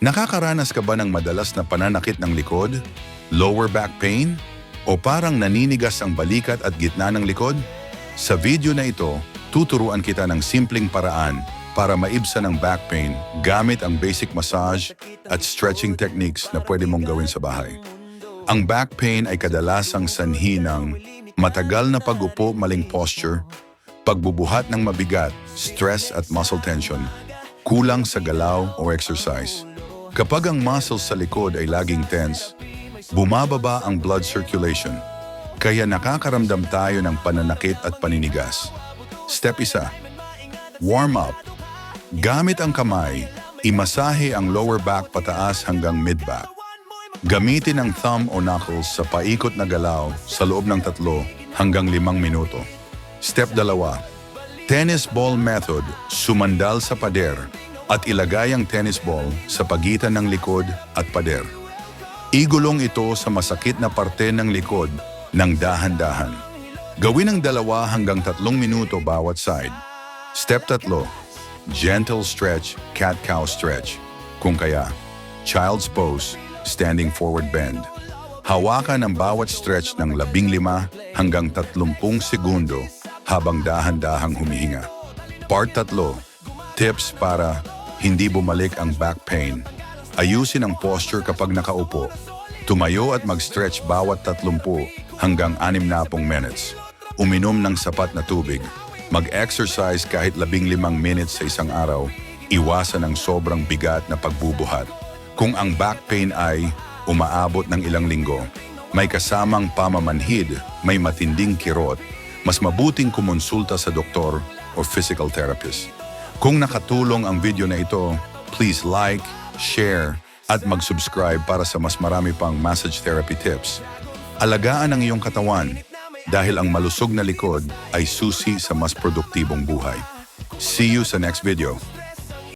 Nakakaranas ka ba ng madalas na pananakit ng likod, lower back pain, o parang naninigas ang balikat at gitna ng likod? Sa video na ito, tuturuan kita ng simpleng paraan para maibsan ang back pain gamit ang basic massage at stretching techniques na pwede mong gawin sa bahay. Ang back pain ay kadalasang sanhi ng matagal na pag-upo, maling posture, pagbubuhat ng mabigat, stress at muscle tension, kulang sa galaw o exercise. Kapag ang muscles sa likod ay laging tense, bumababa ang blood circulation, kaya nakakaramdam tayo ng pananakit at paninigas. Step 1. Warm up. Gamit ang kamay, imasahe ang lower back pataas hanggang mid-back. Gamitin ang thumb o knuckles sa paikot na galaw sa loob ng 3 hanggang 5 minuto. Step 2. Tennis ball method, sumandal sa pader at ilagay ang tennis ball sa pagitan ng likod at pader. Igulong ito sa masakit na parte ng likod ng dahan-dahan. Gawin ang 2 hanggang 3 minuto bawat side. Step 3. Gentle stretch, cat-cow stretch. Kung kaya, child's pose, standing forward bend. Hawakan ang bawat stretch ng 15 hanggang 30 segundo habang dahan-dahang humihinga. Part 3. Tips para hindi bumalik ang back pain. Ayusin ang posture kapag nakaupo. Tumayo at mag-stretch bawat 30 hanggang 60 minutes. Uminom ng sapat na tubig. Mag-exercise kahit 15 minutes sa isang araw. Iwasan ang sobrang bigat na pagbubuhat. Kung ang back pain ay umaabot ng ilang linggo, may kasamang pamamanhid, may matinding kirot, mas mabuting kumonsulta sa doktor o physical therapist. Kung nakatulong ang video na ito, please like, share, at mag-subscribe para sa mas marami pang massage therapy tips. Alagaan ang iyong katawan dahil ang malusog na likod ay susi sa mas produktibong buhay. See you sa next video.